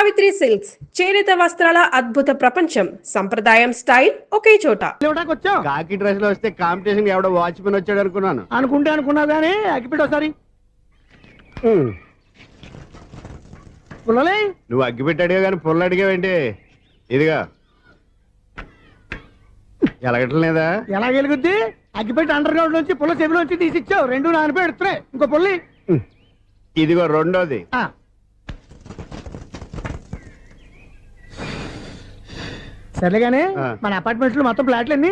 Savitri silks చేనేత వస్త్రాల అద్భుత ప్రపంచం. సంప్రదాయం స్టైల్ ఒకే చోట. కాకి డ్రెస్ లో వస్తే కాంపిటీషన్ ఎవడో వాచ్మెన్ వచ్చాడు అనుకున్నాను. అనుకున్నావు కానీ అగ్గిపెట్టి ఒకసారి. నువ్వు అగ్గిపెట్టి అడిగా కానీ పుల్ల అడిగావేంటి? ఇదిగా ఎలగటం లేదా? ఎలా వెలుగుద్ది? అగ్గిపెట్టి అండర్ గ్రౌండ్ నుంచి పుల్ల చెవిలోంచి తీసిచ్చావు. 2 నానపై ఎడుతున్నాయి. ఇంకో పుల్లి ఇదిగో రెండోది. సరేగానే మన అపార్ట్మెంట్స్ లో మొత్తం ఫ్లాట్లు అన్ని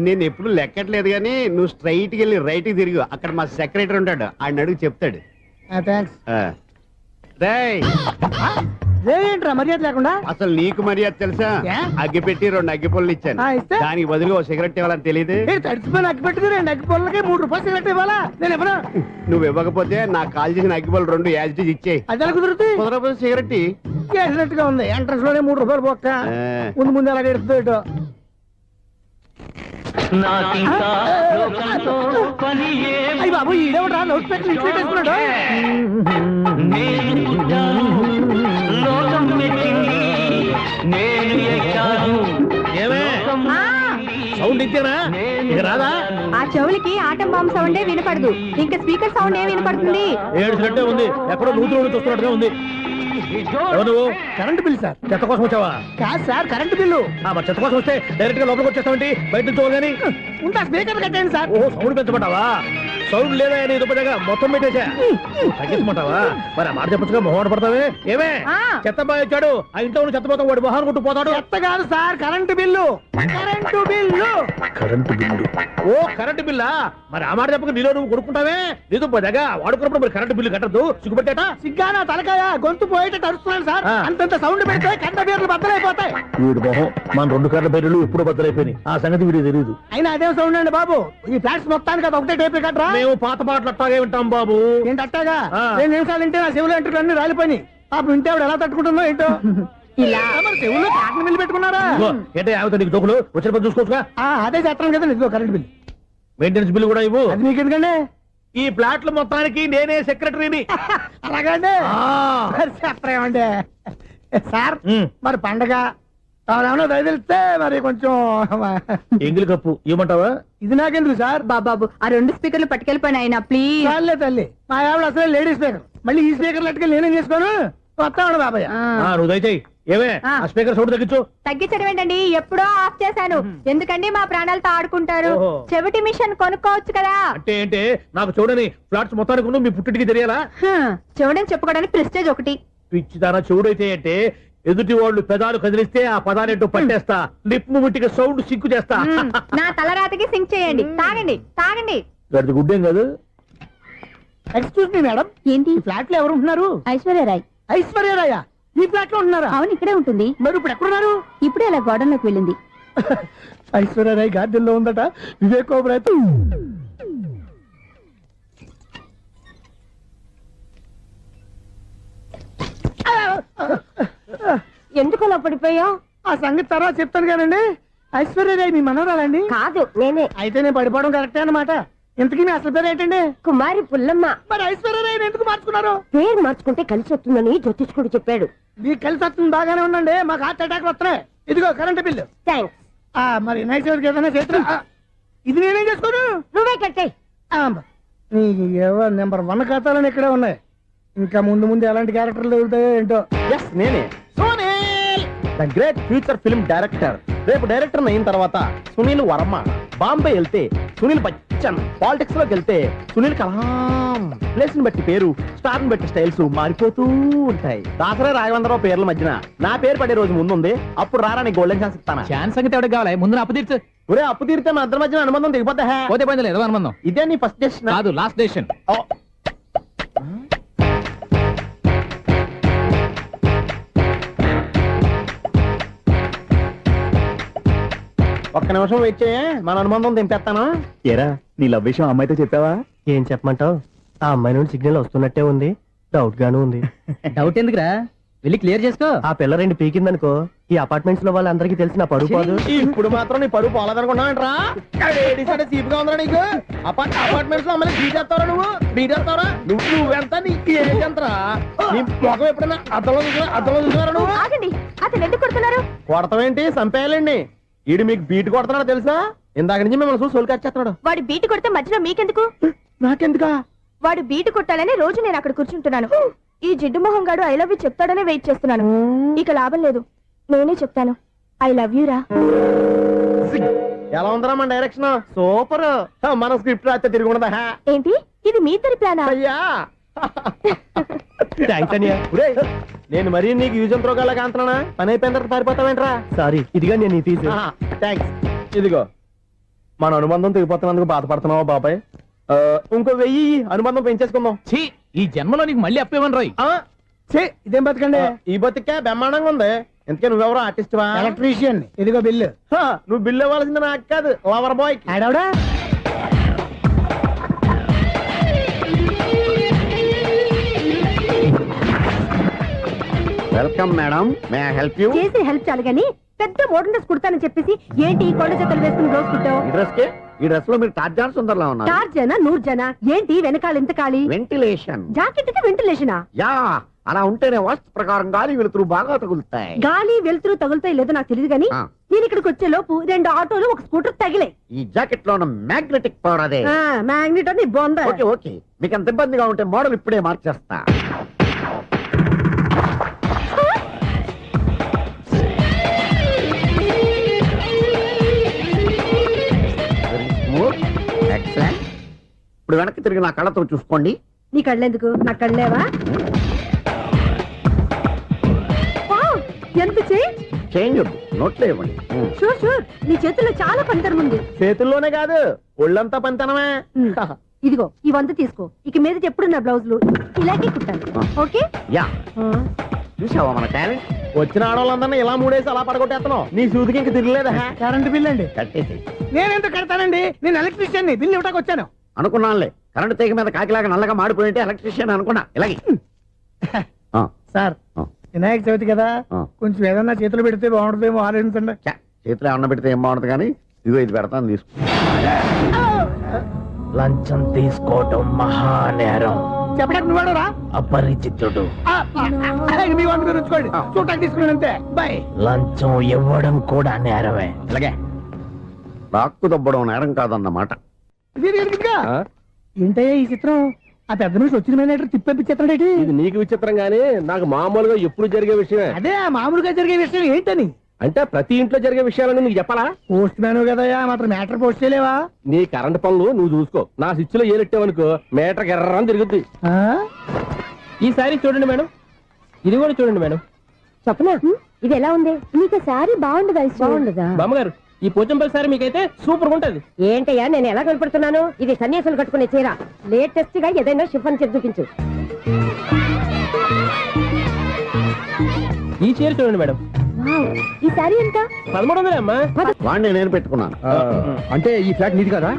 నేను ఎప్పుడు లెక్కట్లేదు కానీ నువ్వు స్ట్రైట్ కి వెళ్ళి రైట్ కి తిరిగి అక్కడ మా సెక్రటరీ ఉంటాడు, ఆయన అడుగు చెప్తాడు. ఏంట్రా మర్యాద లేకుండా? అసలు నీకు మర్యాద తెలుసా? అగ్గి పెట్టి 2 అగ్గి పుల్లలు ఇచ్చాను, దానికి బదులు ఓ సిగరెట్ ఇవ్వాలని తెలియదు. తడిచిపోయిన అగ్గి పెట్టి 2 అగ్గి పుల్లకి 3 రూపాయలు సిగరెట్ ఇవ్వాలా? నేను ఇవ్వను. నువ్వు ఇవ్వకపోతే నాకు కాల్ చేసిన అగ్గి పుల్లలు 2 యాజిటీస్ ఇచ్చేయి. అది ఎలా కుదురుతుంది? కుదరకపోతే సిగరెట్ వేసినట్టుగా ఉంది. ఎంట్రన్స్ లోనే 3 రూపాయలు పోక్క. ముందు ముందు ఎలా ఎడుతుంది ఇటు. అయ్యి బాబు ఈడేవడా లౌడ్ స్పీకర్ ఇంట్లో వేసుకున్నాడు. సౌండ్ ఇచ్చారా? ఇక రాదా? ఆ చెవులకి ఆటం బాంబు సౌండే వినపడదు, ఇంకా స్పీకర్ సౌండ్ ఏ వినపడుతుంది? ఏడ్చినట్టే ఉంది, ఎక్కడో నూతులు చూస్తున్నట్టుగా ఉంది. నువ్వు కరెంట్ బిల్ సార్. చెత్త కోసం వచ్చావా? కాదు సార్, కరెంట్ బిల్లు. మరి చెత్త కోసం వస్తే డైరెక్ట్ గా లోపలికి వచ్చేస్తావంటి? బయట నుంచి కానీ ఉంటా స్పీకర్ కట్టండి సార్. ఓహో, సౌండ్ పెంచమంటావా? సౌండ్ లేదా నీ దుప్పటగా మొత్తం పెట్టేసా తగ్గించమంటావా? మరి ఆ మాట చెప్పచ్చుగా, మొహమాట పడతావే. ఏమే చెత్త బాగా వచ్చాడు, ఆ ఇంట్లో చెత్త పోతాం, వాడు మొహాన్ని కొట్టు పోతాడు. చెత్త కాదు sir, current bill. Current bill. Current bill. ఓ కరెంటు బిల్లా? మరి ఆ మాట చెప్పక నీలో నువ్వు కొడుకుంటావే. నీతో పోదాగా వాడుకున్నప్పుడు మరి కరెంటు బిల్లు కట్టద్దు, సిగ్గుపెట్టేట. సిగ్గానా తలకాయ? గొంతు పోయేటట్టు అరుస్తున్నాను సార్. అంతంత సౌండ్ పెడితే కంట బీర్లు బద్దలైపోతాయి. వీడు మొహం మన 2 కర్ల బీర్లు ఎప్పుడు బద్దలైపోయినాయి, ఆ సంగతి వీడికి తెలియదు. అయినా అదే సౌండ్ అండి బాబు. ఈ ఫ్లాట్స్ మొత్తానికి అది ఒకటే టైప్ కట్టరా? మేము పాత పాటలు అట్టాగే వింటాం బాబు. ఏంటి అట్టాగా? 2 నిమిషాలు వింటే నా చెవులు ఎంటర్ అన్ని రాలిపోయినాయి. పాపం వింటే ఆవిడ ఎలా తట్టుకుంటుందో ఏంటో. ఇలా మరి చెవుల్లో కాటన్ బిల్లు పెట్టుకున్నారా? ఏంటే ఆవిడ నీకు దోకులు వచ్చిన పని చూసుకోవచ్చుగా. అదే చేస్తాను కదా. ఇదిగో కరెంట్ బిల్. మెయింటెనెన్స్ బిల్లు కూడా ఇవ్వు. అది మీకు ఎందుకండి? ఈ ఫ్లాట్ల మొత్తానికి నేనే సెక్రటరీని. అలాగండి. చెప్పరేమండి సార్. మరి పండగ ఏమన్నా దయదలిస్తే మరి కొంచెం ఎంగిలి కప్పు ఇవ్వమంటావా? ఇది నాకెందుకు సార్? బాబాబు ఆ 2 స్పీకర్లు పట్టుకెళ్ళిపోయిన ఆయన ప్లీజ్. చాలే తల్లి, మా ఆవిడ అసలే లేడీ స్పీకర్. మళ్ళీ ఈ స్పీకర్ లెట్టుకెళ్ళి నేనేం చేసుకోను. వస్తాడు బాబాయ్. నువ్వు దయచేయి. ఏమే ఆ స్పీకర్ సౌండ్ తగ్గించు. తగ్గించడం ఏంటండి, ఎప్పుడో ఆఫ్ చేశాను. ఎందుకండి మా ప్రాణాలతో ఆడుకుంటారు? చెవిటి మిషన్ కొనుక్కోవచ్చు కదా. అంటే ఏంటే నాకు చూడని ఫ్లాట్స్ మొత్తానికి మీ పుట్టింటికి తెలియాలా? చెవుడని చెప్పుకోవడానికి ప్రెస్టేజ్ ఒకటి. పిచ్చిదానా చెవుడైతే అంటే ఎదుటి వాళ్ళు పెదాలు కదిలిస్తే ఆ పదాలేంటో పట్టేస్తా, లిప్ ముట్టికి సౌండ్ సింకు చేస్తా. నా తలరాతకి సింక్ చేయండి. తాగండి తాగండి. గడిది గుడ్డేం కాదు. ఎక్స్క్యూజ్ మీ మేడం, ఏంటి? ఫ్లాట్ లో ఎవరు ఉంటున్నారు? ఐశ్వర్యరాయ్. ఐశ్వర్యరాయ ఈ ఫ్లాట్ లో ఉంటున్నారా? అవును, ఇక్కడే ఉంటుంది. మరి ఇప్పుడు ఎక్కడున్నారు? ఇప్పుడే అలా గార్డెన్ లోకి వెళ్ళింది. ఐశ్వర్యరాయ్ గార్డెన్ లో ఉందట. వివేక్ ఓబరాయ్ ఎందుకు అలా పడిపోయావు? ఆ సంగతి తర్వాత చెప్తాను కానండి. ఐశ్వర్యరాయ్ మీ మనవరాలండి? కాదు, నేనే. అయితే నేను పడిపోవడం కరెక్టే అన్నమాట. ఇంతకీ మీ అసలు పేరు ఏంటండి? కుమారి పుల్లమ్మ. మరి ఐశ్వర్యరాయ్ ఎందుకు మార్చుకున్నారు? పేరు మార్చుకుంటే కలిసి వస్తుందని జ్యోతిష్కుడు చెప్పాడు. మీకు కలిసి వస్తుంది, బాగానే ఉండండి. మాకు హార్ట్ అటాక్ వస్తున్నాయి. ఇదిగో కరెంట్ బిల్లు. థ్యాంక్స్. మరి నైట్ ఎవరికి ఏదైనా చేస్తున్నా ఇది నేనేం చేసుకోను. నువ్వే కట్టాయి. నెంబర్ 1 ఖాతాలని ఇక్కడే ఉన్నాయి. ఇంకా ముందు ముందు ఎలాంటి క్యారెక్టర్లు దొరుకుతాయో ఏంటో. నేనే the great future film director. రేపు డైరెక్టర్ అయిన తర్వాత సునీల్ వర్మ. బాంబే వెళ్తే సునీల్ బచ్చన్. పాలిటిక్స్ లోకి వెళ్తే సునీల్ కలాం. ప్లేస్ ని బట్టి పేరు, స్టార్ ని బట్టి స్టైల్స్ మారిపోతూ ఉంటాయి. దాసరా రాఘవేంద్రరావు పేర్ల మధ్యన నా పేరు పడే రోజు ముందుంది. అప్పుడు రారా నీ గోల్డెన్ ఛాన్స్ ఇస్తాను. ఛాన్స్ సంగతి ఎవరికి కావాలి? ముందు అప్పు తీర్చు. ఒరే అప్పు తీరితే మా ఇద్దరి మధ్యన అనుబంధం దిగిపోతా. పోతే పోయింది లేదు అనుబంధం. ఇదే నీ ఫస్ట్ డెసిషన్ కాదు, లాస్ట్ డెసిషన్. ఒక్క నిమిషం వెయిట్ చేయ, మన అనుబంధం దింపేస్తాను. ఏరా నీ లవ్ విషయం అమ్మాయితో చెప్పావా? ఏం చెప్పమంటావు? ఆ అమ్మాయి నుండి సిగ్నల్ వస్తున్నట్టే ఉంది. డౌట్ గాను ఉంది. డౌట్ ఎందుకురా? వెళ్ళి క్లియర్ చేసుకో. ఆ పిల్ల రెండు పీకిందనుకో ఈ అపార్ట్మెంట్స్ లో వాళ్ళందరికీ తెలిసిన పరుగు పోదు. ఇప్పుడు మాత్రం నీ పరుగు పోలేదనుకున్నావంటరా? చీప్ గా ఉందా నీకు? అపార్ట్మెంట్స్ లో అమ్మని బీటేస్తావరా నువ్వెంత నీకు ఏంటంతరా? నీ మొఖం ఎప్పుడైనా అద్దంలో చూసారా నువ్వు? ఆగండి, అతను ఎందుకు కొడుతున్నారు? కొడతావేంటి? చంపేయాలండి. ఈడు మీకు బీట్ కొడుతున్నాడు తెలుసా? ఇందాక నుంచి మిమ్మల్ని చూసి సోల్ కచ్చేస్తున్నాడు. వాడు బీటు కొడితే మధ్యలో మీకెందుకు? నాకెందుకా? వాడు బీటు కొట్టాలని రోజు నేను అక్కడ కూర్చుంటున్నాను. ఈ జిడ్డు మొహం గాడు ఐ లవ్ యూ చెప్తాడనే వెయిట్ చేస్తున్నాను. ఇక లాభం లేదు, నేనే చెప్తాను ఐ లవ్ యూ రా. ఎలా ఉందరా మన డైరెక్షన్? సూపర్. మన స్క్రిప్ట్ రాస్తే తిరిగి ఉండదా? ఏంటి ఇది మీ ఇద్దరి ప్లానా? అయ్యా థ్యాంక్స్ అనియా. నేను మరీ నీకు యూజ్ ఎంతో గలగా అంటున్నా. పని అయిపోయిన తర్వాత పారిపోతావేంట్రా? సారీ, ఇదిగా నేను తీసి. థ్యాంక్స్. ఇదిగో మన అనుబంధం తెగిపోతున్నందుకు బాధపడుతున్నావా బాబాయ్? ఇంకో 1000 అనుబంధం పెంచేసుకుందాం. ఛీ, ఈ జన్మలో నీకు మళ్ళీ అప్పేమని రాయి. ఇదేం బతకండి? ఈ బతికే బ్రహ్మాండంగా ఉంది. ఎందుకే నువ్వెవరో ఆర్టిస్ట్ వా? ఎలక్ట్రీషియన్. ఇదిగో బిల్లు. నువ్వు బిల్లు ఇవ్వాల్సింది నాకు కాదు, లవర్ బాయ్. ఆడవడా? Welcome madam, may I help you? చేసి హెల్ప్ చాలు గాని పెద్ద మోడల్ డ్రెస్ కుడతానని చెప్పేసి ఏంటి ఈ కొండ జతలు వేసుకుని బ్లౌజ్ కుట్టావు? ఈ డ్రెస్ లో మీరు టార్జాన్ సుందర్లా ఉన్నారు. 4 జన 100 జన ఏంటి వెనకాల ఎంత ఖాళీ? వెంటిలేషన్. జాకెట్ కి వెంటిలేషనా? యా, అలా ఉంటేనే వాస్తు ప్రకారం గాలి వెలుతురు బాగా తగులుతాయి. గాలి వెలుతురు తగులుతాయి లేదో నాకు తెలియదు గాని ఆ. నేను ఇక్కడికి వచ్చే లోపు 2 ఆటోలు ఒక స్కూటర్ తగిలే. ఈ జాకెట్ లో ఉన్న మ్యాగ్నెటిక్ పవర్ అదే. మ్యాగ్నెట్ అని బొంద. ఓకే ఓకే, మీకు అంత ఇబ్బందిగా ఉంటే మోడల్ ఇప్పుడే మార్చేస్తా. ఎక్సలెంట్. ఇప్పుడు వెనక్కి తిరిగి నా కళ్ళతో చూసుకోండి. నీ కళ్ళెందుకు? నా కళ్ళేవా? వావ్, ఎంత చేంజ్. చేంజ్ వద్దు, నోట్లో ఇవ్వండి. షూర్ షూర్, నీ చేతుల్లో చాలా పనితనం ఉంది. చేతుల్లోనే కాదు ఒళ్ళంతా పంతనమే. ఇదిగో ఈ 100 తీసుకో. ఇక మీద ఎప్పుడు నా బ్లౌజులు ఇలాగే కుట్టాను. ఓకే? యా, చూసావా మన టాలెంట్? వచ్చిన ఆడవాళ్ళందరినీ ఇలా మూడేసి అలా పడగొట్టేస్తున్నావు. నీ సూదికి ఇంక తిరగలేదా? కరెంట్ బిల్ అండి. కట్టేసి. నేనెందుకు కడతానండి? నేను ఎలక్ట్రీషియన్ ని. బిల్ ఇవ్వడానికి వచ్చాను. అనుకున్నానులే, కరెంట్ తీగ మీద కాకిలాగా నల్లగా మాడిపోయింటే ఎలక్ట్రీషియన్ అనుకున్నా. ఇలాగే సార్, వినాయక చవితి కదా, కొంచెం ఏదన్నా చేతులు పెడితే బాగుంటుందేమో ఆలోచించండి. చేతిలో అన్న పెడితే ఏం బాగుంటుంది కానీ ఇదిగో ఇది పెడతాను, తీసుకో. లంచం తీసుకోవటం మహానేరం. చెప్పడానికి నువ్వాడరా? అపరిచితుడు. మీ వంట మీరు ఉంచుకోండి, చూడటానికి తీసుకున్నాను అంతే. బాయ్. లంచం ఇవ్వడం కూడా నేరమే. ఇలాగే రాక్కు దబ్బడం నేరం కాదన్నమాట. ఏంటయ్యా ఈ చిత్రం? ఆ పెద్ద నుంచి వచ్చిన మేనేటర్ తిప్పించేస్తాడేటి? ఇది నీకు విచిత్రం గానీ నాకు మామూలుగా ఎప్పుడు జరిగే విషయమే. అదే మామూలుగా జరిగే విషయం ఏంటని? అంటే ప్రతి ఇంట్లో జరిగే విషయాలని నీకు చెప్పాలా? పోస్ట్ మ్యాన్ కదయ్యా, మాత్రం మ్యాటర్ పోస్ట్ చేయలేవా? నీ కరెంట్ పనులు నువ్వు చూసుకో. నా స్విచ్ లో ఏలెట్టావనుకో మీటర్ ఎర్రని తిరుగుద్ది. ఈసారి చూడండి మేడం, ఇది కూడా చూడండి మేడం. చెప్పనా? ఇది ఎలా ఉంది? నీకు సారీ బాగుండదా? బాగుండదా? బామ్మగారు, ఈ పోచంపల్లి సారీ మీకైతే సూపర్ ఉంటుంది. ఏంటయ్యా నేను ఎలా కనపడుతున్నాను? ఇది సన్యాసులు కట్టుకునే చీర. లేటెస్ట్ గా ఏదైనా షిఫాన్ చేసి చూపించు. ఈ చీర చూడండి మేడం. ఈ సారీ ఎంత? 1300 అమ్మా. వాడిని నేను పెట్టుకున్నాను. అంటే ఈ ఫ్లాట్ నీది కదా?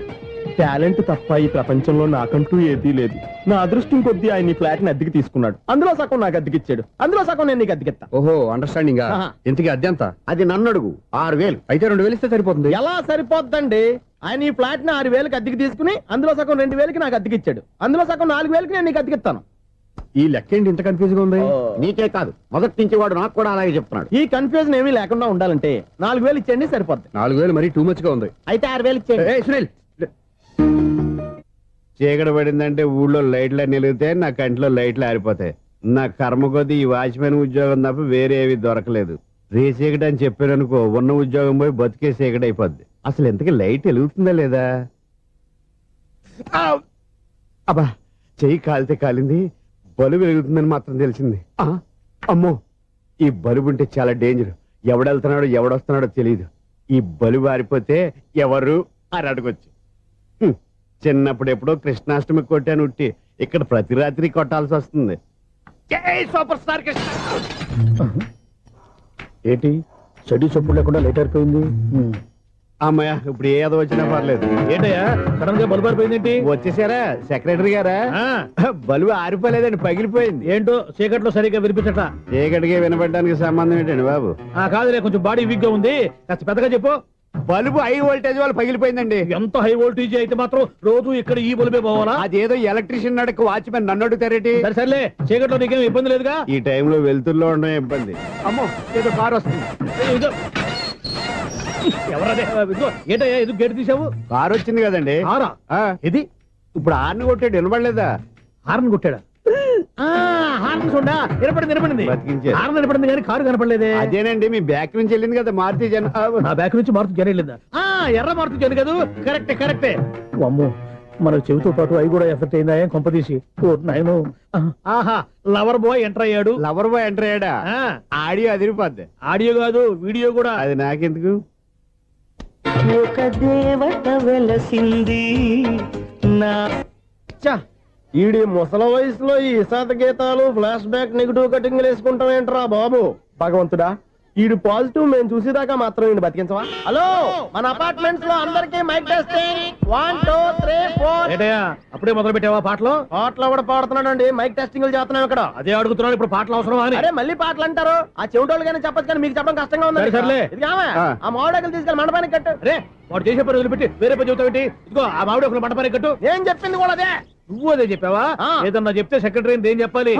టాలెంట్ తప్ప ఈ ప్రపంచంలో నాకంటూ ఏదీ లేదు. నా అదృష్టం కొద్దీ ఆయన ఈ ఫ్లాట్ ని అద్దెకి తీసుకున్నాడు. అందులో సగం నాకు అద్దెకిచ్చాడు, అందులో సగం నేను నీకు అద్దెకిస్తా. ఓహో, అండర్స్టాండింగ్. ఇంతకీ అద్దె ఎంత? అది నన్ను అడుగు. 6000. అయితే 2000 ఇస్తే సరిపోతుంది. ఎలా సరిపోద్దండి? ఆయన ఈ ఫ్లాట్ ని 6000కి అద్దెకి తీసుకుని అందులో సగం 2000కి నాకు అద్దెకిచ్చాడు, అందులో సగం 4000కి నేను నీకు అద్దెకిస్తాను. ఈ లెక్క ఏంటి ఇంత కన్ఫ్యూజ్ గా ఉంది? నీకే కాదు, మొదటి నుంచి వాడు నాకు కూడా అలాగే చెప్తున్నాడు. ఈ కన్ఫ్యూజన్ ఏమీ లేకుండా ఉండాలంటే 4000 ఇచ్చేయండి సరిపోద్ది. 4000 మరీ టూ మచ్ గా ఉంది. అయితే 6000 ఇచ్చేయండి. ఏయ్ సునీల్, చీకటి పడిందంటే ఊళ్ళో లైట్లు నిలిగితే నా కంట్లో లైట్లు ఆరిపోతాయి. నా కర్మ కొద్దీ ఈ వాచ్మెన్ ఉద్యోగం తప్ప వేరే ఏవి దొరకలేదు. రేసీకటి అని చెప్పారనుకో, ఉన్న ఉద్యోగం పోయి బతికే చీకటి అయిపోద్ది. అసలు ఎంతకీ లైట్ వెలుగుతుందా లేదా? అబ్బా, చెయ్యి కాలితే కాలింది, బలుబు వెలుగుతుందని మాత్రం తెలిసింది. అమ్మో, ఈ బలుబు ఉంటే చాలా డేంజర్. ఎవడెళ్తున్నాడో ఎవడొస్తున్నాడో తెలియదు. ఈ బలుబు ఆరిపోతే ఎవరు అని అడగొచ్చు. చిన్నప్పుడు ఎప్పుడో కృష్ణాష్టమి కొట్టాను ఉట్టి, ఇక్కడ ప్రతి రాత్రి కొట్టాల్సి వస్తుంది. జై సూపర్ స్టార్ కృష్ణ. ఏంటి చెడు చెప్పుడు లేకుండా లేట్ అయిపోయింది? అమ్మయ్య ఇప్పుడు ఏదో వచ్చినా పర్లేదు. ఏంటయ్యా సడన్ గా బల్బు ఆరిపోయిందేంటి? వచ్చేసారా సెక్రటరీ గారా? ఆ, బలువు ఆరిపోలేదండి, పగిలిపోయింది. ఏంటో చీకట్లో సరిగ్గా వినిపించట. చీకటికి వినపడడానికి సంబంధం ఏంటండి బాబు? కాదులే, కొంచెం బాడీ వీక్ గా ఉంది, కాస్త పెద్దగా చెప్పు. బలుబు హై వోల్టేజ్ వల్ల పగిలిపోయిందండి. ఎంత హై వోల్టేజ్ అయితే మాత్రం రోజు ఇక్కడ ఈ బల్బే పోవాలా? అదేదో ఎలక్ట్రీషియన్ నడక వాచ్మెన్ నన్ను అడుగుతారేటి? సరే సర్లే, చీకట్లో నీకేం ఇబ్బంది లేదుగా? ఈ టైంలో వెళ్తుల్లో ఉండడం ఇబ్బంది. అమ్మో ఏదో కారు వస్తుంది. ఇదిగో. ఎవరదే? ఇదిగో, ఏంటయ్యా ఎందుకు గేట్ తీసావు? కారు వచ్చింది కదండి. ఆరా ఆ, ఇది ఇప్పుడు ఆర్ని కొట్టాడు, వినపడలేదా? హార్న్ కొట్టాడా? హార్న్ చూడా వినపడింది. బతికించారు. హార్న్ వినపడింది కానీ కారు కనపడలేదే. అదేనండి మీ బ్యాక్ నుంచి వెళ్ళింది కదా మారుతి జన. ఆ బ్యాక్ నుంచి మారుతు జన వెళ్ళిందా? ఎర్ర మారుతు జన కదా, కరెక్టే. అమ్మో, మన చెవితో పాటు అవి కూడా ఎఫెక్ట్ అయిందా ఏం కొంపదీసి? నాయను. ఆహా, లవర్ బాయ్ ఎంటర్ అయ్యాడు. లవర్ బాయ్ ఎంటర్ అయ్యాడా? ఆడియో అదిరిపోద్ది. ఆడియో కాదు వీడియో కూడా. అది నాకెందుకు? ఒక దేవత వెలసింది నా ఈడి ముసల వయసులో ఈ ఇసాత గీతాలు ఫ్లాష్ బ్యాక్ నెగిటివ్ కటింగ్ వేసుకుంటాం ఏంట్రా బాబు? భగవంతుడా, ఈడు పాజిటివ్ మేము చూసేదాకా మాత్రం ఈయన బతికించవా? హలో, మన అపార్ట్మెంట్స్ లో అందరికీ మైక్ టెస్టింగ్ 1 2 3 4. ఏటయ్యా అప్పుడే మొదలు పెట్టావా పాటలు? పాటలు కూడా పాడుతున్నాడు, మైక్ టెస్టింగ్ చేస్తున్నాం ఇక్కడ. అదే అడుగుతున్నాడు, ఇప్పుడు పాటలు అవసరమా అని. అరే మళ్ళీ పాటలు అంటారు, ఆ చెవిటోళ్ళు కానీ చెప్పచ్చు కానీ మీకు చెప్పడం కష్టంగా ఉంది. సర్లే, ఆ మామిడాకులు తీసుకెళ్ళి మండపానికి కట్టు. అరే వాడు చేసే పని వదిలిపెట్టి వేరే పని చెబుతావు ఏంటి? ఇదిగో ఆ మామిడాకులు మండపానికి కట్టు. నేను చెప్పింది కూడా అదే. నువ్వు అదే చెప్పావా? ఏదన్నా చెప్తే సెక్రటరీ ఏం చెప్పాలి?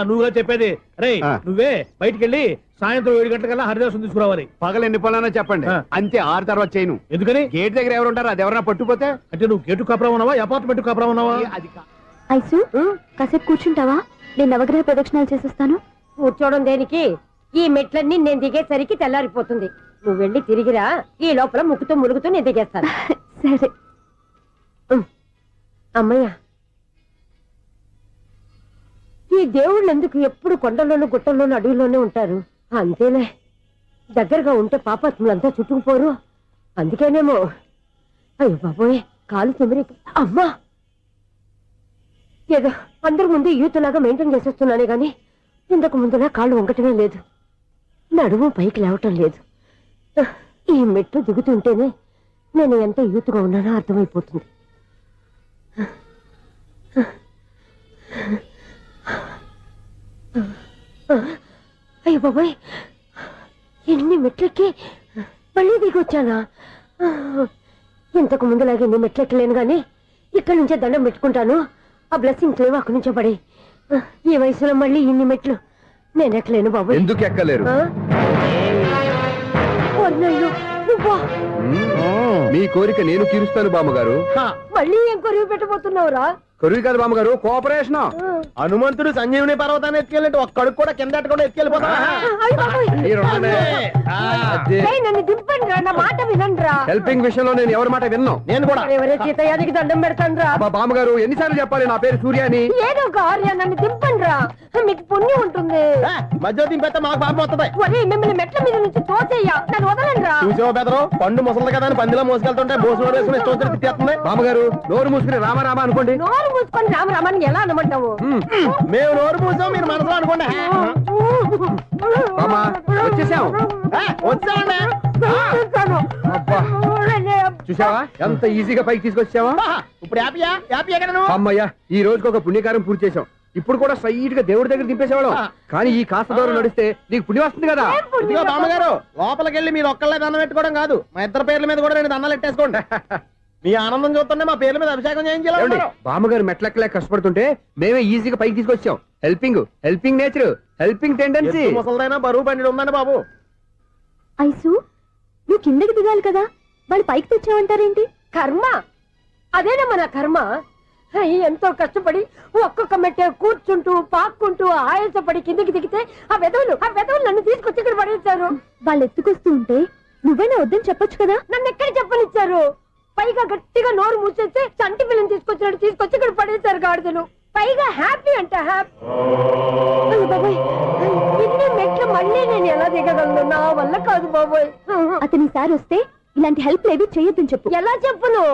నువ్వుగా చెప్పేది. రే నువ్వే బయటికి వెళ్ళి సాయంత్రం 7 గంటలకల్లా హరిదాసు తీసుకురావాలి. పగలు ఎన్ని పనులన్నా చెప్పండి, అంతే. 6 తర్వాత చేయను. ఎందుకని? గేట్ దగ్గర ఎవరు ఉంటారు, అది ఎవరన్నా పట్టుకుపోతే. అంటే నువ్వు గేటు కాపురా ఉన్నావా, అపార్ట్మెంట్ కాపురా ఉన్నావా? అది ఐసు కాసేపు కూర్చుంటావా? నేను నవగ్రహ ప్రదక్షిణాలు చేసేస్తాను. కూర్చోవడం దేనికి? ఈ మెట్లన్నీ నేను దిగేసరికి తెల్లారిపోతుంది. నువ్వు వెళ్ళి తిరిగిరా, ఈ లోపల ముక్కుతూ ములుగుతూ నేను దిగేస్తాను. సరే. అమ్మయ్య, ఈ దేవుళ్ళు ఎందుకు ఎప్పుడు కొండల్లోనూ గుట్టల్లోనూ అడవిలోనే ఉంటారు? అంతేలే, దగ్గరగా ఉంటే పాపాత్ములంతా చుట్టుకుపోరు. అందుకేనేమో. అయ్యో బాబోయ్, కాలు తిమిరి. అమ్మా, ఏదో అందరి ముందు యూత్లాగా మెయింటైన్ చేసేస్తున్నానే గాని ఇంతకు ముందులా కాళ్ళు వంగటమే లేదు, నడుము పైకి లేవటం లేదు. ఈ మెట్లు దిగుతుంటేనే నేను ఎంత యూత్గా ఉన్నానో అర్థమైపోతుంది. అయ్యో బాబాయ్, ఎన్ని మెట్లెక్కి మళ్ళీ దిగొచ్చానా? ఇంతకు ముందులాగే ఎన్ని మెట్లెక్కలేను గాని ఇక్కడి నుంచే దండం పెట్టుకుంటాను. ఆ బ్లెస్సింగ్స్ లేవు అక్కడి నుంచో పడే. ఈ వయసులో మళ్ళీ ఇన్ని మెట్లు నేను ఎక్కలేను బాబు. ఎందుకు ఎక్కలేరు? నువ్వా? మీ కోరిక నేను తీరుస్తాను బామ్మగారు. మళ్ళీ ఏం కొరివి పెట్టబోతున్నావురా? కొరువు కాదు బామ్మగారు, కోఆపరేషన్. హనుమంతుడు సంజీవుని పర్వతాన్ని ఎత్తుకెళ్ళి ఒక్కడికి కూడా కింద ఎట్టకుండా ఎత్తుకెళ్ళిపోతా. నన్ను దింపండి రా, నా మాట వినండి రా. హెల్పింగ్ విషయంలో నేను ఎవరి మాట విన్నాను. నేను కూడా. ఎవరే సీతయ్యానికి దండం పెడతాను రా. బామ్మగారు ఎన్నిసార్లు చెప్పాలి నా పేరు సూర్య అని? ఏదో ఒక ఆర్య, నన్ను దింపండి రా, మీకు పుణ్యం ఉంటుంది. మధ్య దింపేస్తే మాకు పాపం వస్తుంది. ఒరే మిమ్మల్ని మెట్ల మీద నుంచి తోసేయ్యా, నన్ను వదలండి రా. చూసావా బెదరు, పండు ముసలి కదా అని పందిలో మోసుకెళ్తుంటే భోజనం వేసుకుని ఇష్టం తిట్టేస్తుంది. బామ్మగారు నోరు మూసుకుని రామారామా అనుకోండి. నోరు మూసుకొని రామరామాన్ని ఎలా అనమంటావు? మేము నోరు మూసాం, మీరు మనసులో అనుకోండి. బామ్మా వచ్చేసాం. వచ్చానండి. అబ్బా చూసావా ఎంత ఈజీగా పైకి తీసుకొచ్చావా? ఇప్పుడు హ్యాపీయా కదా నువ్వు? అమ్మయ్యా, ఈ రోజుకి ఒక పుణ్యకారం పూర్తి చేసాం. ఇప్పుడు కూడా స్ట్రైట్ గా దేవుడి దగ్గర దింపేసేవాళ్ళం. కానీ ఈ కాస్త దూరం నడిస్తే నీకు పుణ్యం వస్తుంది కదా. ఇదిగో బామ్మగారు, లోపలికి వెళ్ళి మీరు ఒక్కళ్ళే దండం పెట్టుకోవడం కాదు, మా ఇద్దరు పేర్ల మీద కూడా నేను దండాలు ఎట్టేసుకోండి. మీ ఆనందం చూస్తుంటే మా పేర్ల మీద అభిషేకం చేయించాలి. బామ్మగారు మెట్లెక్కలేక కష్టపడుతుంటే మేమే ఈజీగా పైకి తీసుకొచ్చాం. Helping nature, helping tendency. ముసలిదైనా బరువు బండి ఉందండి బాబు. ఐసు నువ్వు కిందకి దిగాలి కదా, వాళ్ళు పైకి తెచ్చావంటారేంటి? కర్మ అదేనమ్మా నా కర్మ. ఎంతో కష్టపడి ఒక్కొక్క మెట్ట కూర్చుంటూ పాక్కుంటూ ఆయాసపడి కిందికి దిగితే ఆ వెధవులు నన్ను తీసుకొచ్చి ఇక్కడ పడేశారు. వాళ్ళు ఎత్తుకొస్తూ ఉంటే నువ్వేనా వద్దని చెప్పొచ్చు కదా. నన్ను ఎక్కడ చెప్పనిచ్చారు? పైగా గట్టిగా నోరు మూసేస్తే చంటి పిల్లని తీసుకొచ్చి ఇక్కడ పడేశారు గాడిదలు. పైగా హ్యాపీ అంట హ్యాపీ. బాబోయ్, ఇన్ని మెట్లు మళ్ళీ నేను ఎలా దిగగలను? నా వల్ల కాదు బాబోయ్. అతని సార్ వస్తే ఇలాంటి హెల్ప్ లేవి చెయ్యొద్దని చెప్పు. ఎలా చెప్పును?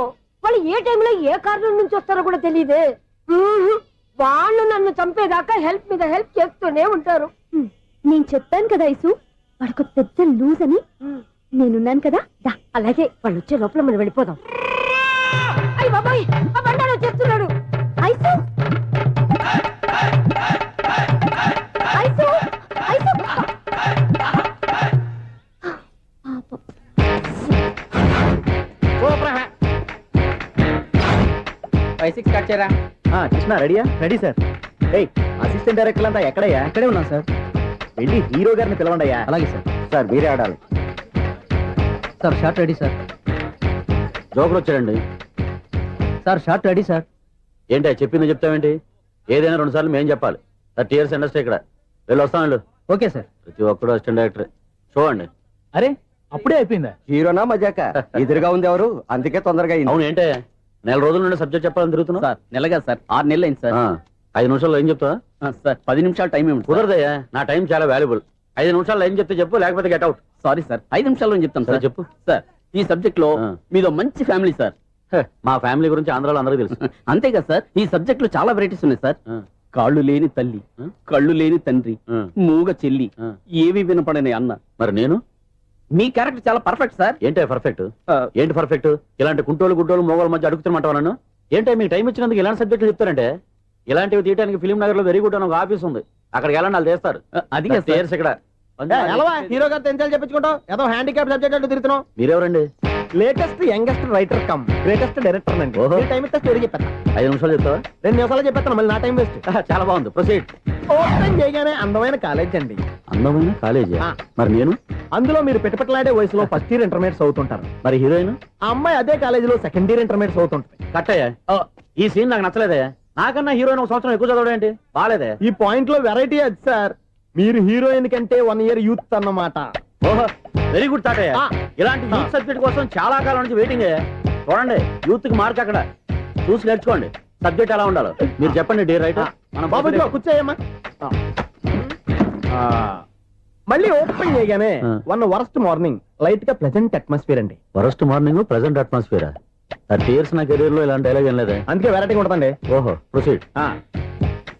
వాళ్ళు ఏ టైంలో ఏ కారణం నుంచి వస్తారో కూడా తెలియదే. వాళ్ళు నన్ను చంపేదాకా హెల్ప్ మీద హెల్ప్ చేస్తూనే ఉంటారు. నేను చెప్పాను కదా ఐసు, వాడొక పెద్ద లూజ్ అని. నేనున్నాను కదా దా. అలాగే వాళ్ళు వచ్చే లోపల మనం వెళ్ళిపోదాం. అయ్య బాబాయ్, ఆ బండారు వచ్చేస్తున్నాడు. ఐసు ఐసు ఐసు పాపం. కృష్ణ రెడీయా? Ready sir. ఏయ్ అసిస్టెంట్ డైరెక్టర్ అంతా ఎక్కడయ్యా? ఇక్కడే ఉన్నాం సార్. వెళ్ళి హీరో గారిని పిలవండి అయ్యా. అలాగే సార్. సార్ మీరే ఆడాలి. Sir short ready sir. Joker వచ్చాడండి. Sir short ready sir. ఏంటి చెప్పింది చెప్తావేంటి? ఏదైనా 2 సార్లు మేము చెప్పాలి. 30 years ఇండస్ట్రీ ఇక్కడ. వెళ్ళి వస్తాం వెళ్ళు. Okay sir. ప్రతి ఒక్కడు అసిస్టెంట్ డైరెక్టర్. చూడండి. అరే అప్పుడే అయిపోయిందా? హీరోనా మజాక ఎదురుగా ఉంది ఎవరు, అందుకే తొందరగా అయింది. అవును ఏంటే 4 రోజుల నుండి సబ్జెక్ట్ చెప్పాలని తిరుగుతున్నా? సార్ నెలగా సార్ 6 నెలలు అయింది సార్. 5 నిమిషాల్లో ఏం చెప్తా? సార్ 10 నిమిషాలు టైం ఏమి కుదరదయ్యా, నా టైం చాలా వాల్యుబుల్. 5 నిమిషాల్లో ఏం చెప్తే చెప్పు, లేకపోతే గెట్ అవుట్. సారీ సార్ 5 నిమిషాల్లో చెప్తాను సరే సార్. చెప్పు. సార్ ఈ సబ్జెక్ట్ లో మీదో మంచి ఫ్యామిలీ సార్. మా ఫ్యామిలీ గురించి ఆంధ్రాలో అందరికీ తెలుసు. అంతేగా సార్ ఈ సబ్జెక్ట్ లో చాలా వెరైటీస్ ఉన్నాయి సార్. ఆ, కాళ్ళు లేని తల్లి, ఆ, కళ్ళు లేని తండ్రి, ఆ, మూగ చెల్లి, ఆ. ఏవి వినపడని అన్న. మరి నేను మీ క్యారెక్టర్ చాలా పర్ఫెక్ట్ సార్. ఏంటే పర్ఫెక్ట్? ఏంటి పర్ఫెక్ట్? ఇలాంటి కుంటోలు గుడ్డోలు మోగోళ్ళ మధ్య అడుగుతున్నమాట నన్ను. ఏంటంటే మీకు టైం ఇచ్చినందుకు ఇలాంటి సబ్జెక్టులు చెప్తారంటే? ఇలాంటివి తీయడానికి ఫిలిం నగర్ లో వెరీ గుడ్ అని ఒక ఆఫీస్ ఉంది, అక్కడికి వెళ్ళండి, వాళ్ళు చేస్తారు. అది చేర్స్ ఇక్కడ. హీరో గారితో ఎంజాయ్ చెప్పించుకుంటాం. ఏదో హ్యాండిక్యాప్ సబ్జెక్ట్ అంటూ తిరుగుతున్నాం. మీరెవరండి? Latest youngest writer cum greatest director అండి. ఓహో. టైం ఇస్తే స్టోరీ చెప్పేస్తా. 5 నిమిషాలు చెప్తావా? 2 నిమిషాలు చెప్పేస్తాను, మళ్ళీ నా టైం వేస్ట్. చాలా బాగుంది, ప్రొసీడ్. ఓపెన్ చేయగానే అందమైన కాలేజ్ అండి. అందమైన కాలేజీ. ఆ. మరి నేను? అందులో మీరు పెట్టుపట్లాడే వయసులో ఫస్ట్ ఇయర్ ఇంటర్మీడియట్స్ అవుతుంటారు. మరి హీరోయిన్? ఆ అమ్మాయి అదే కాలేజీలో సెకండ్ ఇయర్ ఇంటర్మీడియట్స్ అవుతుంటుంది. కట్టయ్యా, ఈ సీన్ నాకు నచ్చలేదే. నాకన్నా హీరోయిన్ 1 సంవత్సరం ఎక్కువ చదవడం ఏంటి? బాలేదే. ఈ పాయింట్ లో వెరైటీ అది సార్. మీరు హీరోయిన్ కంటే 1 year యూత్ అన్నమాట. ఓహో, వెరీ గుడ్ తాటయ్య. ఆ. ఇలాంటి యూత్ సబ్జెక్ట్ కోసం చాలా కాలం నుంచి వెయిటింగ్. చూడండి, యూత్ కి మార్క్ అక్కడ చూసి నేర్చుకోండి. సబ్జెక్ట్ ఎలా ఉండాలో మీరు చెప్పండి. డే రైట్ మనం బాబు ఇదిగో కూర్చోయమ్మా. మళ్ళీ ఓపెన్ చేయగానే ఆ. వరస్ట్ మార్నింగ్ లైట్ గా ప్లెజెంట్ అట్మాస్ఫియర్ అండి. First morning present atmosphere. 30 years నా కెరీర్ లో ఇలాంటి డైలాగ్ ఏం లేదే. అందుకే వెరైటీ ఉంటుందండి. ఓహో, ప్రొసీడ్.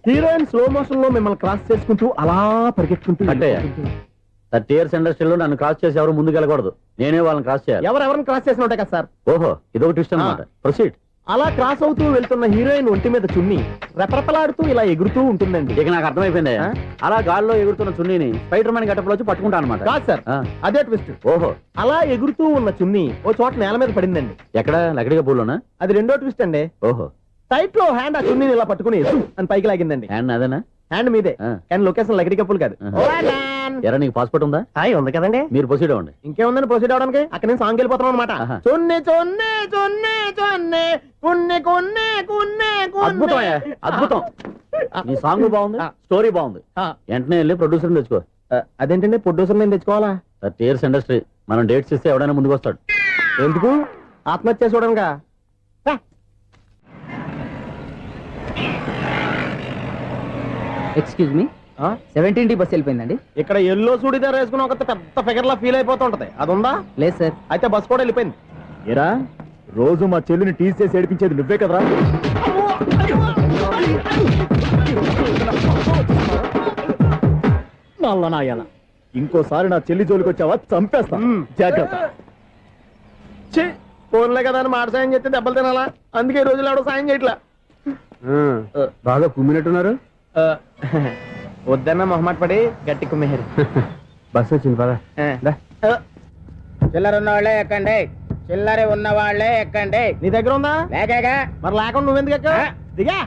హీరోయిన్ స్లో మోషన్ లో మిమ్మల్ని క్రాస్ చేసుకుంటూ అలా పరిగెత్తుకుంటూ కట్టయ్య, 30 years ఇండస్ట్రీలో నన్ను క్రాస్ చేసి ఎవరు ముందుకు వెళ్ళకూడదు, నేనే వాళ్ళని క్రాస్ చేయాలి. ఎవరెవరిని క్రాస్ చేసిన ఉంటాయి కదా సార్. ఓహో, ఇదొక ట్విస్ట్ అన్నమాట. ప్రొసీడ్. అలా క్రాస్ అవుతూ వెళ్తున్న హీరోయిన్ ఒంటి మీద చున్ని రెపరెపలాడుతూ ఇలా ఎగురుతూ ఉంటుందండి. ఇక నాకు అర్థమైపోయింది. ఆ? అలా గాల్లో ఎగురుతున్న చున్నీని స్పైడర్ మ్యాన్ గట్టపలో వచ్చి పట్టుకుంటా అనమాట. కాదు సార్, అదే ట్విస్ట్. ఓహో, అలా ఎగురుతూ ఉన్న చున్ని ఓ చోట నేల మీద పడిందండి. ఎక్కడ? లకడిగా పూల్లోనా? అది రెండో ట్విస్ట్ అండి. ఓహో, టైట్ లో హ్యాండ్ ఆ చున్నీని ఇలా పట్టుకుని సు అని పైకి లాగిందండి. హ్యాండ్ అదేనా? హ్యాండ్ మీదే, ఆ. కానీ లొకేషన్ లకడి కప్పులు కాదు. ఎరా నీకు పాస్పోర్ట్ ఉందా? హాయ్ ఉంది కదండి. మీరు ప్రొసీడ్ అవ్వండి. ఇంకేముందని ప్రొసీడ్ అవడానికి? అక్కడ నేను సాంగ్ వెళ్ళిపోతాను అనమాట. ఆహా. చొన్నే చొన్నే చొన్నే చొన్నే కున్నే కున్నే కున్నే అద్భుతం అయ్యా, అద్భుతం. నీ సాంగ్ బాగుంది, స్టోరీ బాగుంది. వెంటనే వెళ్ళి ప్రొడ్యూసర్ తెచ్చుకో. అదేంటండి ప్రొడ్యూసర్ నేను తెచ్చుకోవాలా? 30 years ఇండస్ట్రీ, మనం డేట్స్ ఇస్తే ఎవడైనా ముందుకు వస్తాడు. ఎందుకు? ఆత్మహత్య చూడనుగా. Excuse me, 17D bus వెళ్ళిపోయిందండి. ఇక్కడ ఎల్లో చూడిదార్ వేసుకుని ఒక పెద్ద ఫిగర్ లా ఫీల్ అయిపోతుంటది, అది ఉందా? లేదు సార్. అయితే బస్ కూడా వెళ్ళిపోయింది. ఏరా, రోజు మా చెల్లిని టీస్ చేసి ఏడిపించేది నువ్వే కదరా? నల్ల నాయాల, ఇంకోసారి నా చెల్లి జోలికి వచ్చావా చంపేస్తా. జాగ్రత్త. ఫోన్లే కదా అని మాట సాయం చేస్తే దెబ్బలు తినాలా? అందుకే ఈ రోజులు ఎవడో సాయం చేయట్లా. బాగా కుమ్మినట్టున్నారు. వద్దన్న మొహమాట పడి గట్టి కుమ్మేరు. బస్ వచ్చింది పద. చిల్లర ఉన్న వాళ్ళే ఎక్కండి, చిల్లర ఉన్న వాళ్ళే ఎక్కండి. నీ దగ్గర ఉందా? లేకగా మరి లేకుండా నువ్వెందుకు ఎక్క? దిగా.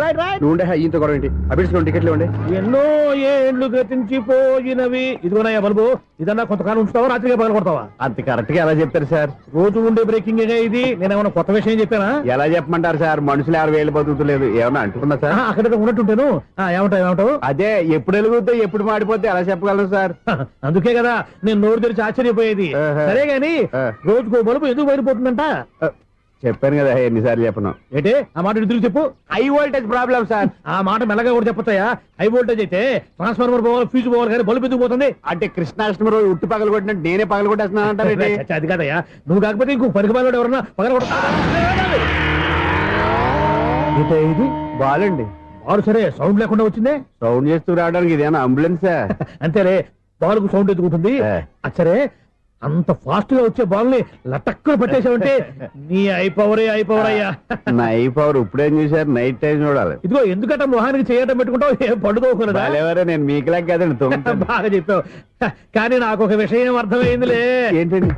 Right right. నువ్వు ఉండే ఇంత గొడవ ఏంటి? అభిడ్చుకోండి, టికెట్లు ఇవ్వండి. ఎన్నో ఏండ్లు గతించిపోయినవి. ఇదిగోనయ్యా బల్బు, ఇదన్నా కొంతకాలం ఉంచుతావా, రాత్రిగా పగల కొడతావా? అంత కరెక్ట్ గా ఎలా చెప్తారు సార్? రోజు ఉండే బ్రేకింగ్ ఇది. నేనేమన్నా కొత్త విషయం చెప్పానా? ఎలా చెప్పమంటారు సార్? మనుషులు 60,000 బతుకుతలేదు, ఏమన్నా అంటున్నా సార్? అక్కడ ఉన్నట్టుంటాను. ఏమంటావు? అదే ఎప్పుడు వెలుగుతో ఎప్పుడు మాడిపోతే ఎలా చెప్పగలను సార్? అందుకే కదా నేను నోరు తెరిచి ఆశ్చర్యపోయేది. ఆహా. సరే గాని ఆ. రోజుకో బల్బు ఎందుకు బయటపోతుందంట? చెప్పాను కదా ఎన్నిసార్లు చెప్పను. ఏంటి ఆ మాట ఎదురు చెప్పు. High voltage problem sir. ఆ మాట మెల్లగా కూడా చెప్పొచ్చాయా? హై వోల్టేజ్ అయితే ట్రాన్స్ఫార్మర్ పోవాలి, ఫ్యూజ్ పోవాలి, కానీ బల్బు ఎందుకు పోతుంది? అంటే కృష్ణాష్టమి రోజు ఉట్టి పగలు కొట్టినట్టు నేనే పగలు కొట్టేస్తున్నాను అంటారు. చచ్చా, అది కాదయ్యా. నువ్వు కాకపోతే ఇంకో పరిగబాలు ఎవరన్నా పగల ఇది బాలండి. బారు సరే సౌండ్ లేకుండా వచ్చిందే. సౌండ్ చేస్తూ రావడానికి ఇదేనా అంబులెన్సా? అంతేలే, బారుకు సౌండ్ ఎదుగుతుంది. ఏ. సరే అంత ఫాస్ట్ గా వచ్చే బాల్ని లటక్కులు పట్టేసావంటే నీ అయిపోవరే అయ్యా. నైట్ పవర్ ఇప్పుడేం చూసారు, నైట్ టైం చూడాలి. ఇదిగో ఎందుకంటే మొహానికి చేయటం పెట్టుకుంటావు, ఏం పండుకోకూడదా? బాలేవరే, నేను మీకులా కదండి తొమ్మిది. బాగా చెప్పావు. కానీ నాకు ఒక విషయం అర్థమైందిలే. ఏంటండి?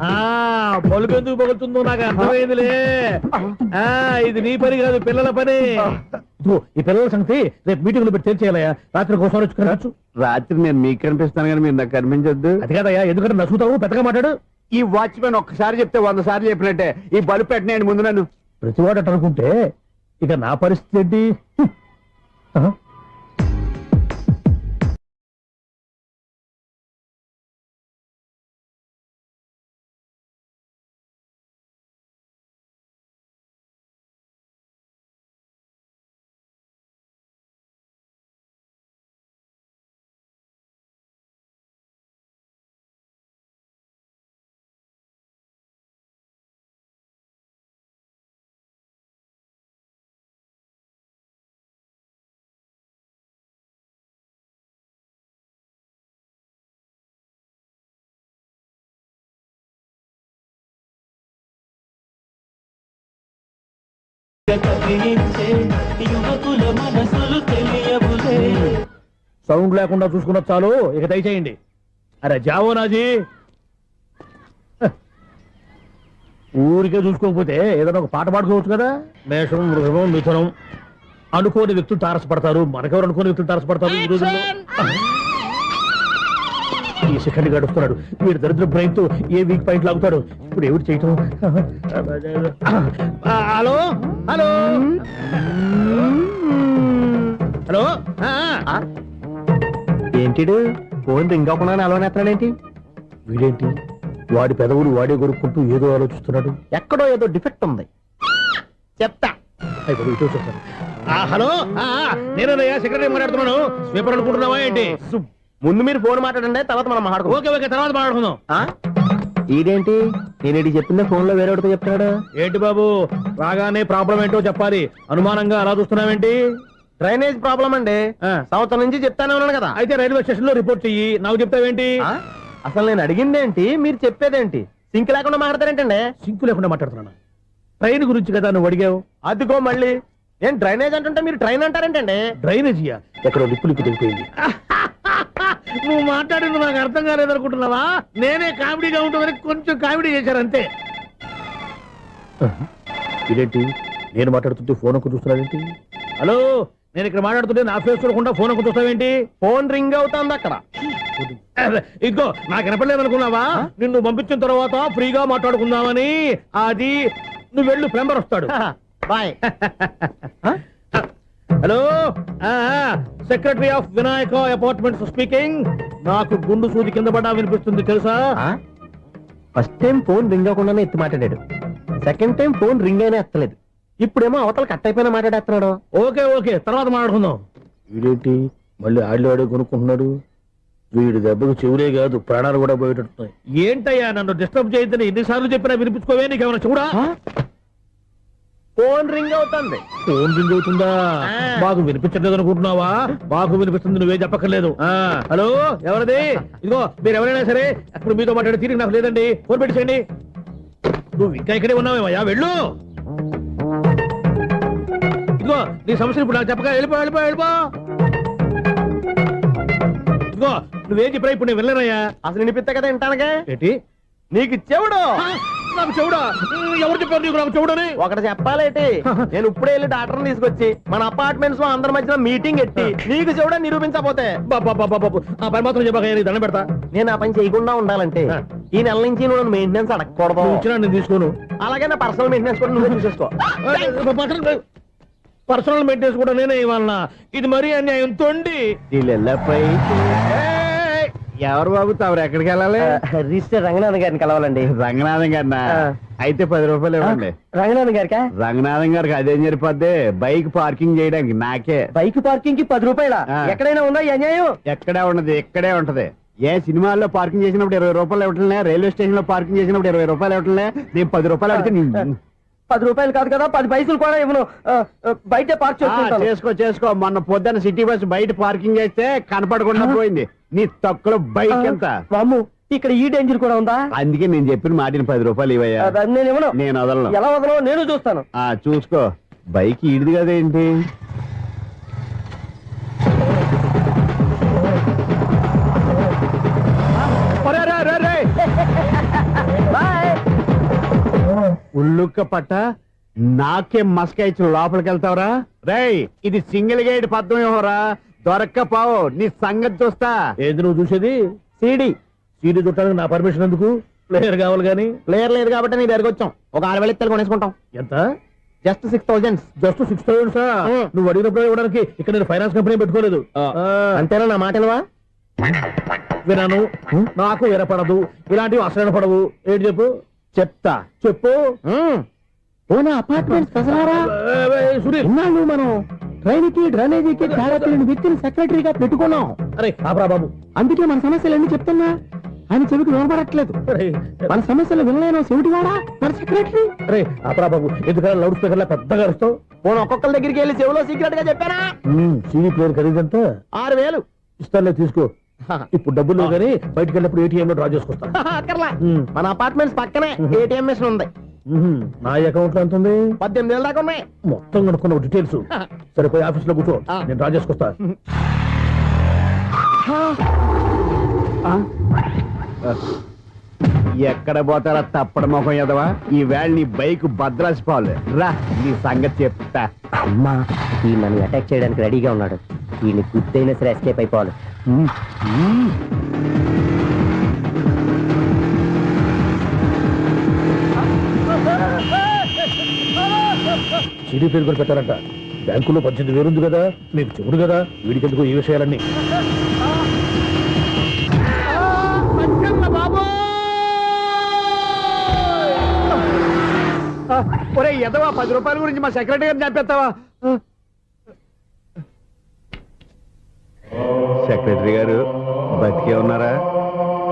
బల్బు ఎందుకు పగులుతుందో నాకు అర్థమైందిలే. ఇది నీ పని కాదు, పిల్లల పని. ఇదిగో ఈ పిల్లల సంగతి రేపు మీటింగ్ లో పెట్టి తెలిసేయాలయ్యా. రాత్రి కోసం వచ్చి రాత్రి నేను మీకు కనిపిస్తాను కానీ మీరు నాకు కనిపించొద్దు. అది కాదయ్యా, ఎందుకంటే నచ్చుతావు, పెద్దగా మాట్లాడు. ఈ వాచ్మెన్ ఒక్కసారి చెప్తే 100 సార్లు చెప్పినట్టే. ఈ బల్బు పెట్టినాయండి ముందు నన్ను. ప్రతివాడు అట్ట అనుకుంటే ఇక నా పరిస్థితి ఏంటి? సౌండ్ లేకుండా చూసుకున్న చాలు, ఇక దయచేయండి. అరే జావో నాజీ, ఊరికే చూసుకోకపోతే ఏదైనా ఒక పాట పాడుకోవచ్చు కదా. మేషం, వృషభం, మిథునం అనుకోని వ్యక్తులు తారసపడతారు. మనకెవరు అనుకోని వ్యక్తులు తారసపడతారు ఈ రోజుల్లో? ఈ సెకండ్ గడుస్తున్నాడు. వీడు దరిద్ర బ్రెయిన్ తో ఏ వీక్ పాయింట్ లాగుతాడు. ఇప్పుడు ఎవరు చేయటం? Hello hello hello. ఏంటిడు ఫోన్ రింగ్ అవ్వకుండా అలవనేస్తాడేంటి? వీడేంటి వాడి పెదవులు వాడే కొరుక్కుంటూ ఏదో ఆలోచిస్తున్నాడు. ఎక్కడో ఏదో డిఫెక్ట్ ఉంది, చెప్తా. అయిపోయి ఇటు వచ్చేసారు. హలో, నేనయ్యా సెక్రటరీ మాట్లాడుతున్నాను. స్వీపర్ అనుకుంటున్నావా ఏంటి? ముందు మీరు ఫోన్ మాట్లాడండి, తర్వాత మనం మాట్లాడుకో. ఓకే ఓకే, తర్వాత మాట్లాడుకుందాం. ఇదేంటి నేను చెప్పిందే ఫోన్ లో వేరే వాడితో చెప్తాడు? ఏంటి బాబు, రాగానే ప్రాబ్లం ఏంటో చెప్పాలి. అనుమానంగా అలా చూస్తున్నావేంటి? డ్రైనేజ్ ప్రాబ్లం అండి. సంవత్సరం నుంచి చెప్తానే ఉన్నాను కదా. అయితే రైల్వే స్టేషన్ లో రిపోర్ట్ చెయ్యి, నాకు చెప్తావేంటి? అసలు నేను అడిగిందేంటి, మీరు చెప్పేదేంటి? సింక్ లేకుండా మాట్లాడతారేంటండి? సింకు లేకుండా మాట్లాడుతున్నాను. ట్రైన్ గురించి కదా నువ్వు అడిగావు. అదిగో మళ్ళీ నేను డ్రైనేజ్ అంటుంటే మీరు ట్రైన్ అంటారేంటండి? డ్రైనేజీయా? ఎక్కడో లిప్పు దిగిపోయింది. నువ్వు మాట్లాడింది నాకు అర్థం కాలేదనుకుంటున్నావా? నేనే కామెడీగా ఉంటుందని కొంచెం కామెడీ చేశారంతే. ఇదేంటి నేను మాట్లాడుతుంటే ఫోన్ ఒక్క చూస్తున్నావేంటి? హలో, నేను ఇక్కడ మాట్లాడుతుంటే నా ఫేస్ చూడకుండా ఫోన్ ఒక్క చూస్తావేంటి? ఫోన్ రింగ్ అవుతుంది అక్కడ. ఇదిగో నాకు వినపడలేదు అనుకున్నావా? నిన్ను పంపించిన తర్వాత ఫ్రీగా మాట్లాడుకుందామని. అది నువ్వు వెళ్ళు, ప్లంబర్ వస్తాడు. Bye. Hello, secretary of Vinayaka apartments speaking. నాకు గుండు సూది కింద పడ్డా వినిపిస్తుంది తెలుసా? ఫస్ట్ టైం ఫోన్ రింగ్ అవ్వకుండానే ఎత్తి మాట్లాడాడు. సెకండ్ టైం ఫోన్ రింగ్ అయినా ఎత్తలేదు. ఇప్పుడేమో అవతల కట్ అయిపోయినా మాట్లాడేస్తున్నాడు. ఓకే ఓకే, తర్వాత మాట్లాడుకుందాం. వీడేంటి మళ్ళీ ఆడిలో కొనుక్కుంటున్నాడు? వీడి దెబ్బకు చెవులే కాదు, ప్రాణాలు కూడా పోయేటట్టున్నాయి. ఏంటయ్యా నన్ను డిస్టర్బ్ చేయొద్దని ఎన్నిసార్లు చెప్పినా వినిపించుకోవే? నీకేమైనా చూడా? ఫోన్ రింగ్ అవుతుంది. ఫోన్ రింగ్ అవుతుందా? మాకు వినిపించలేదు అనుకుంటున్నావా? మాకు వినిపిస్తుంది, నువ్వే చెప్పక్కర్లేదు. హలో, ఎవరిది? ఇదిగో మీరు ఎవరైనా సరే అప్పుడు మీతో మాట్లాడే తీరిక నాకు లేదండి. ఫోన్ పెట్టేసేయండి. నువ్వు ఇంకా ఇక్కడే ఉన్నావేమయ్యా, వెళ్ళు. ఇదిగో నీ సమస్యలు ఇప్పుడు నాకు చెప్పక వెళ్ళిపో వెళ్ళిపో వెళ్ళిపో. ఇదిగో నువ్వేం చెప్పరా ఇప్పుడు నేను వెళ్ళానయ్యా. అసలు వినిపిస్తా కదా వింటానగా. ఏంటి నీకు చెవుడు? నాకు చెవుడా? ఎవరు చెప్పారు నీకు నాకు చెవుడని? ఒకటి చెప్పాలేటి, నేను ఇప్పుడే వెళ్ళి డాక్టర్ని తీసుకొచ్చి మన అపార్ట్మెంట్స్ లో అందరి మధ్యన మీటింగ్ ఎట్టి నీకు చెవుడా నిరూపించకపోతే ఆ పని మాత్రం చెప్పక దండం పెడతా. నేను ఆ పని చేయకుండా ఉండాలంటే ఈ నెల నుంచి నువ్వు మెయింటెనెన్స్ అడగకూడదు. ఇచ్చినా నేను తీసుకోను. అలాగే నా పర్సనల్ మెయింటెనెన్స్ కూడా నువ్వే చూసేసుకో. పర్సనల్ మెయింటెనెన్స్ కూడా నేనే ఇవ్వాలన్నా? ఇది మరీ అన్యాయం తొండి. ఎవరు బాబు తమరు ఎక్కడికి వెళ్ళాలి? రిజిస్టర్ రంగనాథన్ గారిని కలవాలండి. రంగనాథం గారినా? అయితే 10 రూపాయలు ఇవ్వండి. రంగనాథన్ గారికా? రంగనాథం గారికి అదేం సరిపోద్ది, బైక్ పార్కింగ్ చేయడానికి నాకే. బైక్ పార్కింగ్ కి 10 రూపాయల? ఎక్కడైనా ఉందా ఈ అన్యాయం? ఎక్కడే ఉన్నది, ఇక్కడే ఉంటది. ఏ సినిమాల్లో పార్కింగ్ చేసినప్పుడు 20 రూపాయలు ఇవ్వట్లే, రైల్వే స్టేషన్ లో పార్కింగ్ చేసినప్పుడు 20 రూపాయలు ఇవ్వట్లే, నేను 10 రూపాయలు అడిగితే 10 రూపాయలు కాదు కదా, 10 పైసలు కూడా ఇవ్వను. బయట పార్క్ చేసుకో. మొన్న పొద్దున్న సిటీ బస్ బయట పార్కింగ్ చేస్తే కనపడకుండా పోయింది. నీ తక్కువ బైక్ ఎంత? ఇక్కడ ఈ డేంజర్ కూడా ఉందా? అందుకే నేను చెప్పిన మాటిని 10 రూపాయలు ఇవ్వయ్యా. నేను ఇవ్వను. నేను వదలను. ఎలా వదలో నేను చూస్తాను. చూసుకో. బైక్ ఈడిది కదేంటి? ఉల్లుక్క పట్ట నాకే మస్క ఇచ్చి లోపలికి వెళ్తావరా? రేయ్, ఇది సింగిల్ గేట్ పద్మం ఇవ్వరా? దొరక్కపోవు, నీ సంగతి చూస్తా. ఏది నువ్వు చూసేది? సీడీ సీడీ చుట్టానికి నా పర్మిషన్ ఎందుకు? ప్లేయర్ కావాలి గానీ. ప్లేయర్ లేదు కాబట్టి నీ దగ్గరకు వచ్చాం. ఒక 6,000 ఇత్తలు కొనేసుకుంటాం. ఎంత? జస్ట్ 6,000. Just 6,000 sir. నువ్వు అడిగినప్పుడు ఇవ్వడానికి ఇక్కడ నేను ఫైనాన్స్ కంపెనీ పెట్టుకోలేదు. అంతేనా నా మాటలువా? వినను, నాకు వినపడదు, ఇలాంటివి అసలు పడవు. ఏంటి చెప్పు? చెప్తా. చెప్పు. ఓనా అపార్ట్మెంట్స్ ప్రజలారా, సునీల్, ఇన్నాళ్ళు మనం ట్రైన్ కి డ్రైనేజీకి తేడా తెలియని వ్యక్తిని సెక్రటరీగా పెట్టుకున్నాం. అరే ఆపరా బాబు. అందుకే మన సమస్యలన్నీ చెప్తున్నా ఆయన చెవికి వినపడట్లేదు. అరే మన సమస్యలు వినలేను చెవిటివాడా మన సెక్రటరీ. అరే ఆపరా బాబు, ఎందుకన్నా లౌడ్ స్పీకర్ లా పెద్దగా అరుస్తావు? పోను ఒక్కొక్కరి దగ్గరికి వెళ్ళి చెవిలో సీక్రెట్ గా చెప్పానా? CD player ఖరీదంతా 6,000. ఇస్తానులే, తీసుకో. ఇప్పుడు డబ్బులు లేవు కానీ బయటకు వెళ్ళినప్పుడు ఏటీఎం లో డ్రా చేసుకొస్తా. అక్కర్లా, మన అపార్ట్మెంట్స్ పక్కనే ఏటీఎం మిషన్ ఉంది. నా అకౌంట్ లో ఎంత ఉంది? 18,000 దాకా ఉన్నాయి. మొత్తం కనుక్కున్న డీటెయిల్స్. సరిపోయి ఆఫీస్ లో కూర్చో, నేను డ్రా చేసుకొస్తా. ఎక్కడ పోతారా తప్పడ మొహం ఎదవా? ఈ వేళ నీ బైక్ భద్రాసిపోవాలి. రా, నీ సంగతి చెప్తా. అమ్మా, ఈ నన్ను అటాక్ చేయడానికి రెడీగా ఉన్నాడు. వీడిని గుద్దైనా సరే ఎస్కేప్ అయిపోవాలి. సీడీ ప్లేయర్ కూడా పెట్టారంట. బ్యాంకులో 18,000 ఉంది కదా, మీకు చెవుడు కదా, వీడికి ఎందుకు ఈ విషయాలన్నీ? ఒరే ఎదవా, 10 రూపాయల గురించి మా సెక్రటరీ గారిని చంపేస్తావా? సెక్రటరీ గారు బతికే ఉన్నారా?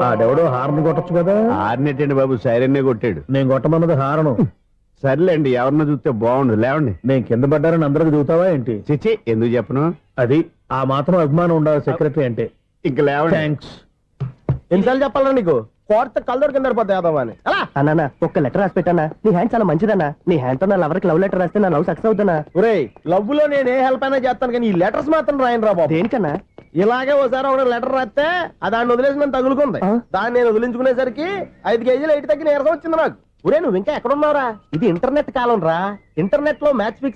ఆడెవడో హార్న్ కొట్టచ్చు కదా. ఆరినట్టండి బాబు, సైరన్నే కొట్టాడు. నేను కొట్టమన్నది హారను. సర్లేండి, ఎవరన్నా చూస్తే బాగుండు. లేవండి. నేను కింద పడ్డారని అందరికి చూతావా ఏంటి? చిచ్చి, ఎందుకు చెప్పను? అది ఆ మాత్రం అభిమానం ఉండాలి సెక్రటరీ అంటే. ఇంక లేవండి. థ్యాంక్స్. ఎన్నిసార్లు చెప్పాలరా నీకు? కోర్త కల్దోడు కింద పడిపోతాయి యాదవ్ అని. అన్నా ఒక్క లెటర్ రాసి పెట్టానా? నీ హ్యాండ్ చాలా మంచిదన్నా. నీ హ్యాండ్ తో నా లవర్కి లవ్ లెటర్ రాస్తే నా లవ్ సక్సెస్ అవుతానా? ఒరేయ్, లవ్ లో నేను ఏ హెల్ప్ అయినా చేస్తాను కానీ ఈ లెటర్స్ మాత్రం రాయను రా బాబు. దేనికన్నా? ఇలాగే ఒకసారి ఒక లెటర్ రాస్తే దాన్ని వదిలేసి నన్ను తగులుకుంది. దాన్ని నేను వదిలించుకునేసరికి 5 కేజీలు ఎయిట్ తగ్గి నీరసం వచ్చింది నాకు. ఒరే, నువ్వు ఇంకా ఎక్కడున్నావురా? ఇది ఇంటర్నెట్ కాలం రా. ఇంటర్నెట్ లో మ్యాచ్ ఫిక్స్